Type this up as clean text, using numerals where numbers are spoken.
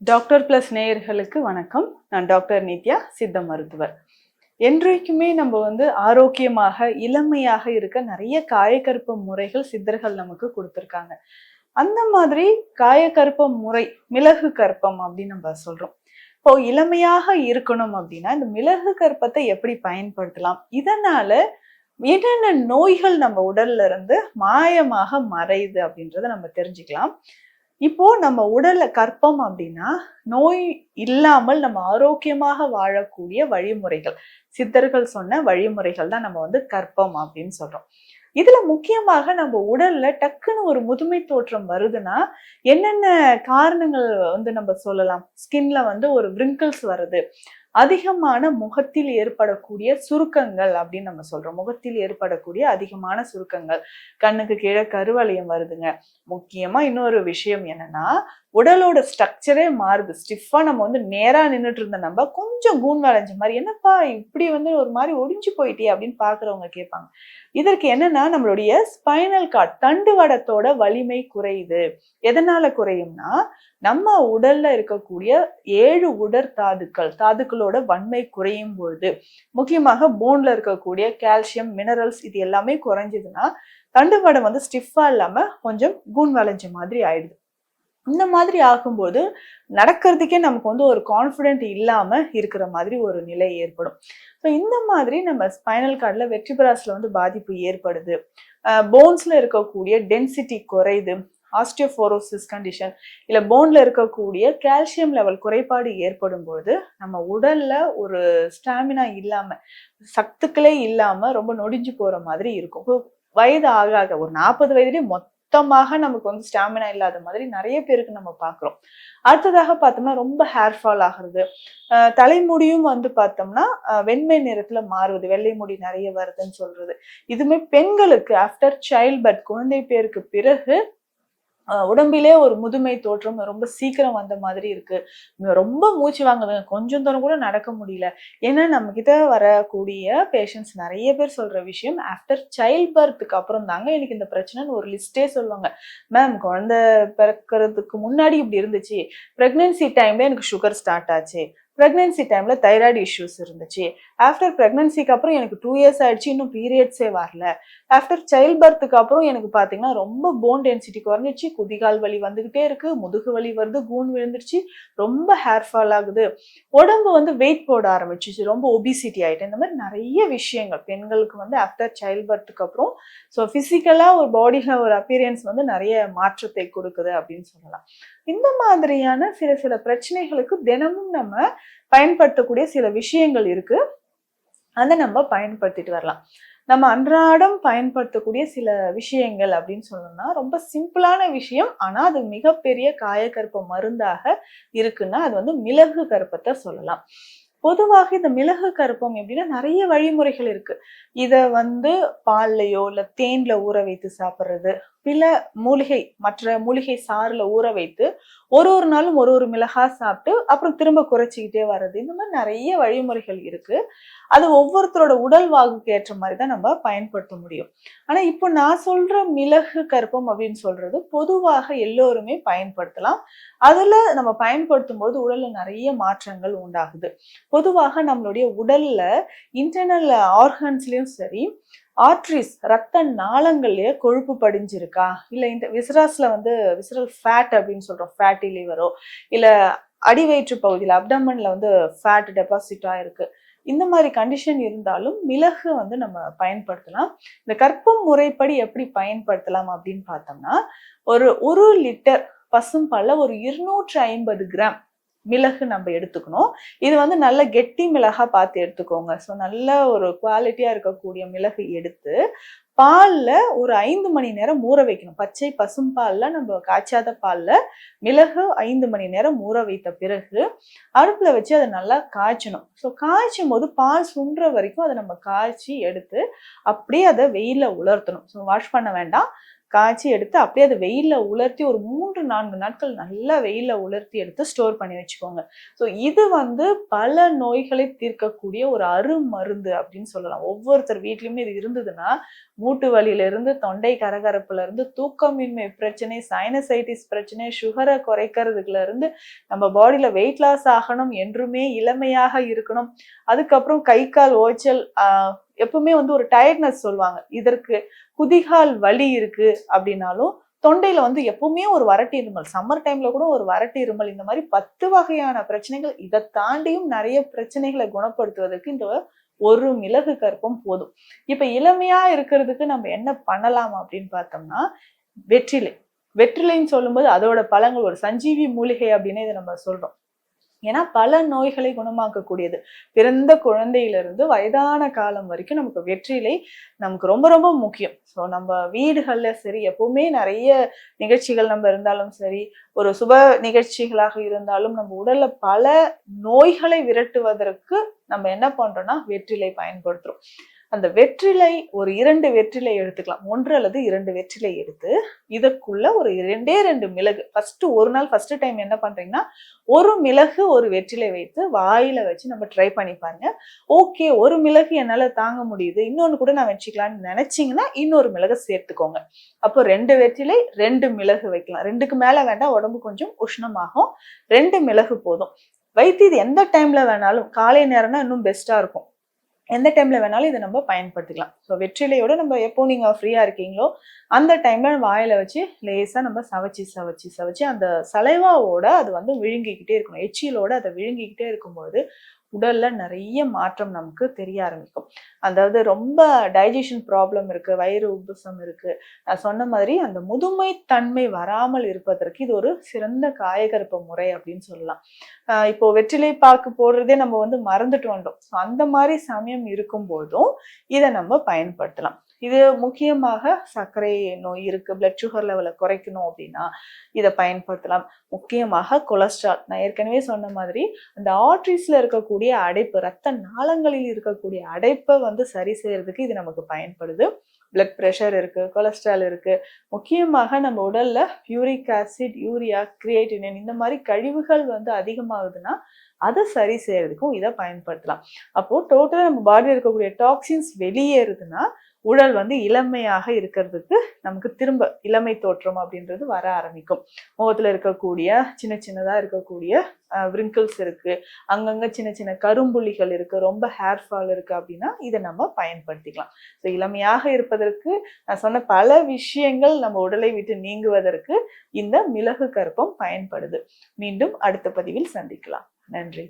Doctor plus நேயர்களுக்கு வணக்கம். நான் டாக்டர் நித்யா, சித்த மருத்துவர். என்றைக்குமே நம்ம ஆரோக்கியமாக இளமையாக இருக்க நிறைய காயக்கற்ப முறைகள் சித்தர்கள் நமக்கு கொடுத்துருக்காங்க. அந்த மாதிரி காயக்கற்ப முறை மிளகு கற்பம் அப்படின்னு நம்ம சொல்றோம். இப்போ இளமையாக இருக்கணும் அப்படின்னா இந்த மிளகு கற்பத்தை எப்படி பயன்படுத்தலாம், இதனால என்னென்ன நோய்கள் நம்ம உடல்ல இருந்து மாயமாக மறையுது அப்படின்றத நம்ம தெரிஞ்சுக்கலாம். இப்போ நம்ம உடல்ல கற்பம் அப்படின்னா நோய் இல்லாமல் நம்ம ஆரோக்கியமாக வாழக்கூடிய வழிமுறைகள், சித்தர்கள் சொன்ன வழிமுறைகள் தான் நம்ம கற்பம் அப்படின்னு சொல்றோம். இதுல முக்கியமாக நம்ம உடல்ல டக்குன்னு ஒரு முதுமை தோற்றம் வருதுன்னா என்னென்ன காரணங்கள் நம்ம சொல்லலாம். ஸ்கின்ல ஒரு wrinkles வருது, அதிகமான முகத்தில் ஏற்படக்கூடிய சுருக்கங்கள் அப்படின்னு நம்ம சொல்றோம். முகத்தில் ஏற்படக்கூடிய அதிகமான சுருக்கங்கள், கண்ணுக்கு கீழே கருவளையம் வருதுங்க. முக்கியமா இன்னொரு விஷயம் என்னன்னா, உடலோட ஸ்ட்ரக்சரே மாறுது. ஸ்டிஃபா நம்ம நேரா நின்றுட்டு இருந்த நம்ம கொஞ்சம் கூன் வளைஞ்ச மாதிரி, என்னப்பா இப்படி ஒரு மாதிரி ஒடிஞ்சு போயிட்டே அப்படின்னு பாக்குறவங்க கேட்பாங்க. இதற்கு என்னன்னா, நம்மளுடைய ஸ்பைனல் கார்ட் தண்டுவடத்தோட வலிமை குறையுது. எதனால குறையும்னா, நம்ம உடல்ல இருக்கக்கூடிய 7 தாதுக்களோட வன்மை குறையும் பொழுது, முக்கியமாக போன்ல இருக்கக்கூடிய கால்சியம், மினரல்ஸ் இது எல்லாமே குறைஞ்சதுன்னா தண்டுவடம் ஸ்டிஃபா இல்லாம கொஞ்சம் கூன் வளைஞ்ச மாதிரி ஆயிடுது. இந்த மாதிரி ஆகும்போது நடக்கிறதுக்கே நமக்கு ஒரு கான்ஃபிடென்ட் இல்லாம இருக்கிற மாதிரி ஒரு நிலை ஏற்படும். ஸோ இந்த மாதிரி நம்ம ஸ்பைனல் கார்டில் வெர்டிபிராஸ்ல பாதிப்பு ஏற்படுது, போன்ஸ்ல இருக்கக்கூடிய டென்சிட்டி குறையுது, ஆஸ்டியோபோரோசிஸ் கண்டிஷன் இல்ல போன்ல இருக்கக்கூடிய கால்சியம் லெவல் குறைபாடு ஏற்படும் பொழுது நம்ம உடல்ல ஒரு ஸ்டாமினா இல்லாம, சத்துக்களே இல்லாம ரொம்ப நொடிஞ்சு போற மாதிரி இருக்கும். வயது ஆக ஒரு 40 வயதுலயே மொத்தமாக நமக்கு ஸ்டாமினா இல்லாத மாதிரி நிறைய பேருக்கு நம்ம பாக்குறோம். அடுத்ததாக பார்த்தோம்னா ரொம்ப ஹேர் ஃபால் ஆகுறது, தலைமுடியும் பார்த்தோம்னா வெண்மை நிறத்துல மாறுவது, வெள்ளை முடி நிறைய வருதுன்னு சொல்றது. இதுமே பெண்களுக்கு ஆஃப்டர் சைல்ட் பர்த், குழந்தை பேருக்கு பிறகு உடம்பிலே ஒரு முதுமை தோற்றம் ரொம்ப சீக்கிரம் வந்த மாதிரி இருக்கு. ரொம்ப மூச்சு வாங்குதுங்க, கொஞ்சம் தூரம் கூட நடக்க முடியல. ஏன்னா நம்ம கிட்ட வரக்கூடிய பேஷண்ட்ஸ் நிறைய பேர் சொல்ற விஷயம், ஆஃப்டர் சைல்ட் பர்த்துக்கு அப்புறம் தாங்க எனக்கு இந்த பிரச்சனைன்னு ஒரு லிஸ்டே சொல்லுவாங்க. மேம், குழந்தை பிறக்கிறதுக்கு முன்னாடி இப்படி இருந்துச்சு, பிரெக்னன்சி டைம்ல எனக்கு சுகர் ஸ்டார்ட் ஆச்சு, பிரெக்னன்சி டைம்ல தைராய்டு இஷ்யூஸ் இருந்துச்சு, ஆஃப்டர் பிரெக்னன்சிக்கு அப்புறம் எனக்கு 2 இயர்ஸ் ஆயிடுச்சு, இன்னும் பீரியட்ஸே வரல, ஆஃப்டர் சைல்ட் பர்த்துக்கு அப்புறம் எனக்கு பாத்தீங்கன்னா ரொம்ப போன் டென்சிட்டி குறைஞ்சிச்சு, குதிகால் வலி வந்துகிட்டே இருக்கு, முதுகு வலி வருது, கூன் விழுந்துருச்சு, ரொம்ப ஹேர் ஃபால் ஆகுது, உடம்பு வெயிட் போட ஆரம்பிச்சிச்சு, ரொம்ப ஒபிசிட்டி ஆயிட்டு, இந்த மாதிரி நிறைய விஷயங்கள் பெண்களுக்கு ஆஃப்டர் சைல்ட் பர்த்துக்கு அப்புறம் ஸோ பிசிக்கலா ஒரு பாடியில ஒரு அப்பியரன்ஸ் நிறைய மாற்றத்தை கொடுக்குது அப்படின்னு சொல்லலாம். இந்த மாதிரியான சில பிரச்சனைகளுக்கு தினமும் நம்ம பயன்படுத்தக்கூடிய சில விஷயங்கள் இருக்கு, அதை நம்ம பயன்படுத்திட்டு வரலாம். நம்ம அன்றாடம் பயன்படுத்தக்கூடிய சில விஷயங்கள் அப்படின்னு சொல்லணும்னா ரொம்ப சிம்பிளான விஷயம், ஆனா அது மிகப்பெரிய காயக்கற்ப மருந்தாக இருக்குன்னா அது மிளகு கற்பத்தை சொல்லலாம். பொதுவாக இந்த மிளகு கற்பம் எப்படின்னா நிறைய வழிமுறைகள் இருக்கு. இத பால்லையோ இல்ல தேன்ல ஊற வைத்து சாப்பிடுறது, மற்ற மூலிகை சாறுல ஊற வைத்து ஒரு நாளும் ஒரு மிளகா சாப்பிட்டு அப்புறம் திரும்ப குறைச்சிக்கிட்டே வர்றது, இந்த மாதிரி நிறைய வழிமுறைகள் இருக்கு. அது ஒவ்வொருத்தரோட உடல் வாகுக்கு ஏற்ற மாதிரி தான் நம்ம பயன்படுத்த முடியும். ஆனா இப்போ நான் சொல்ற மிளகு கற்பம் அப்படின்னு சொல்றது பொதுவாக எல்லோருமே பயன்படுத்தலாம். அதுல நம்ம பயன்படுத்தும் போது உடல்ல நிறைய மாற்றங்கள் உண்டாகுது. பொதுவாக நம்மளுடைய உடல்ல இன்டர்னல் ஆர்கன்ஸ்லயும் சரி, ஆர்ட்ரிஸ் ரத்த நாளங்கள்லயே கொழுப்பு படிஞ்சிருக்கா, இல்ல இந்த விசராஸ்ல விசரல் ஃபேட் அப்படின்னு சொல்றோம், ஃபேட்டி லிவரோ இல்ல அடிவயிற்று பகுதியில் அப்டமன்ல ஃபேட் டெபாசிட் ஆயிருக்கு, இந்த மாதிரி கண்டிஷன் இருந்தாலும் மிளகு நம்ம பயன்படுத்தலாம். இந்த கற்பம் முறைப்படி எப்படி பயன்படுத்தலாம் அப்படின்னு பார்த்தோம்னா, ஒரு லிட்டர் பசும்பால்ல ஒரு 250 கிராம் மிளகு நம்ம எடுத்துக்கணும். இது நல்ல கெட்டி மிளகா பார்த்து எடுத்துக்கோங்க. ஸோ நல்ல ஒரு குவாலிட்டியா இருக்கக்கூடிய மிளகு எடுத்து பால்ல ஒரு 5 மணி நேரம் ஊற வைக்கணும். பச்சை பசும்பால்ல, நம்ம காய்ச்சாத பால்ல மிளகு 5 மணி நேரம் ஊற வைத்த பிறகு அடுப்புல வச்சு அதை நல்லா காய்ச்சணும். ஸோ காய்ச்சும் போது பால் சுண்டுற வரைக்கும் அதை நம்ம காய்ச்சி எடுத்து அப்படியே அதை வெயில உலர்த்தணும். ஸோ வாஷ் பண்ண வேண்டாம், காய்ச்சி எடுத்து அப்படியே அதை வெயில்ல உலர்த்தி ஒரு 3-4 நாட்கள் நல்லா வெயில்ல உலர்த்தி எடுத்து ஸ்டோர் பண்ணி வச்சுக்கோங்க. ஸோ இது வந்து பல நோய்களை தீர்க்கக்கூடிய ஒரு அருமருந்து அப்படின்னு சொல்லலாம். ஒவ்வொருத்தர் வீட்லயுமே இது இருந்ததுன்னா மூட்டு வலியில இருந்து, தொண்டை கரகரப்புல இருந்து, தூக்கமின்மை பிரச்சனை, சைனசைட்டிஸ் பிரச்சனை, சுகரை குறைக்கிறதுல இருந்து, நம்ம பாடியில வெயிட் லாஸ் ஆகணும், என்றுமே இளமையாக இருக்கணும், அதுக்கப்புறம் கை கால் ஓய்ச்சல், எப்பவுமே வந்து ஒரு டயர்ட்னஸ் சொல்லுவாங்க. இதற்கு குதிகால் வலி இருக்கு அப்படின்னாலும் தொண்டையில வந்து எப்பவுமே ஒரு வறட்டு இருமல், சம்மர் டைம்ல கூட ஒரு வறட்டு இருமல், இந்த மாதிரி 10 வகையான பிரச்சனைகள், இதை தாண்டியும் நிறைய பிரச்சனைகளை குணப்படுத்துவதற்கு இந்த ஒரு மிளகு கற்பம் போதும். இப்ப இளமையா இருக்கிறதுக்கு நம்ம என்ன பண்ணலாம் அப்படின்னு பார்த்தோம்னா, வெற்றிலை. வெற்றிலைன்னு சொல்லும்போது அதோட பழங்கள் ஒரு சஞ்சீவி மூலிகை அப்படின்னு இதை நம்ம சொல்றோம். ஏன்னா பல நோய்களை குணமாக்கக்கூடியது. பிறந்த குழந்தையிலிருந்து வயதான காலம் வரைக்கும் நமக்கு வெற்றிலை நமக்கு ரொம்ப ரொம்ப முக்கியம். ஸோ நம்ம வீடுகள்ல சரி, எப்பவுமே நிறைய நிகழ்ச்சிகள் நம்ம இருந்தாலும் சரி, ஒரு சுப நிகழ்ச்சிகளாக இருந்தாலும் நம்ம உடல்ல பல நோய்களை விரட்டுவதற்கு நம்ம என்ன பண்றோம்னா வெற்றிலை பயன்படுத்துறோம். அந்த வெற்றிலை ஒரு 2 வெற்றிலை எடுத்துக்கலாம். 1 அல்லது 2 வெற்றிலை எடுத்து இதுக்குள்ள ஒரு 2 மிளகு ஃபர்ஸ்ட் டைம் என்ன பண்றீங்கன்னா, ஒரு மிளகு ஒரு வெற்றிலை வைத்து வாயில வச்சு நம்ம ட்ரை பண்ணி பாருங்க. ஓகே, ஒரு மிளகு என்னால தாங்க முடியுது, இன்னொன்னு கூட நான் வச்சுக்கலாம்னு நினைச்சீங்கன்னா இன்னொரு மிளகு சேர்த்துக்கோங்க. அப்போ 2 வெற்றிலை 2 மிளகு வைக்கலாம். 2க்கு மேல வேண்டாம், உடம்பு கொஞ்சம் உஷ்ணமாகும். 2 மிளகு போதும். வைத்து இது எந்த டைம்ல வேணாலும், காலை நேரம்னா இன்னும் பெஸ்டா இருக்கும், எந்த டைம்ல வேணாலும் இதை நம்ம பயன்படுத்திக்கலாம். ஸோ வெற்றிலையோட நம்ம எப்போ நீங்க ஃப்ரீயா இருக்கீங்களோ அந்த டைம்ல வாயில வச்சு லேசா நம்ம சவைச்சு அந்த சலைவாவோட அது வந்து விழுங்கிக்கிட்டே இருக்கணும். எச்சிலோட அதை விழுங்கிக்கிட்டே இருக்கும்போது உடல்ல நிறைய மாற்றம் நமக்கு தெரிய ஆரம்பிக்கும். அதாவது ரொம்ப டைஜஷன் ப்ராப்ளம் இருக்கு, வயிறு உப்புசம் இருக்கு, நான் சொன்ன மாதிரி அந்த முதுமை தன்மை வராமல் இருப்பதற்கு இது ஒரு சிறந்த காயகற்ப முறை அப்படின்னு சொல்லலாம். இப்போ வெற்றிலை பாக்கு போடுறதே நம்ம வந்து மறந்துட்டு வந்தோம். ஸோ அந்த மாதிரி சமயம் இருக்கும் போதும் இதை நம்ம பயன்படுத்தலாம். இது முக்கியமாக சர்க்கரை நோய் இருக்கு, பிளட் சுகர் லெவலை குறைக்கணும் அப்படின்னா இதை பயன்படுத்தலாம். முக்கியமாக கொலஸ்ட்ரால், நான் ஏற்கனவே சொன்ன மாதிரி அந்த ஆர்ட்ரிஸ்ல இருக்கக்கூடிய அடைப்பு, ரத்த நாளங்களில் இருக்கக்கூடிய அடைப்பை வந்து சரி செய்யறதுக்கு இது நமக்கு பயன்படுது. பிளட் ப்ரெஷர் இருக்கு, கொலஸ்ட்ரால் இருக்கு, முக்கியமாக நம்ம உடல்ல யூரிக் ஆசிட், யூரியா, கிரியேட்டினின் இந்த மாதிரி கழிவுகள் வந்து அதிகமாகுதுன்னா அதை சரி செய்யறதுக்கும் இதை பயன்படுத்தலாம். அப்போ டோட்டலா நம்ம பாடியில் இருக்கக்கூடிய டாக்ஸின்ஸ் வெளியேறுதுன்னா உடல் வந்து இளமையாக இருக்கிறதுக்கு நமக்கு திரும்ப இளமை தோற்றம் அப்படின்றது வர ஆரம்பிக்கும். முகத்துல இருக்கக்கூடிய சின்னதா இருக்கக்கூடிய விரிங்கிள்ஸ் இருக்கு, அங்கங்க சின்ன கரும்புள்ளிகள் இருக்கு, ரொம்ப ஹேர் ஃபால் இருக்கு அப்படின்னா இதை நம்ம பயன்படுத்திக்கலாம். ஸோ இளமையாக இருப்பதற்கு நான் சொன்ன பல விஷயங்கள் நம்ம உடலை விட்டு நீங்குவதற்கு இந்த மிளகு கற்பம் பயன்படுது. மீண்டும் அடுத்த பதிவில் சந்திக்கலாம். நன்றி.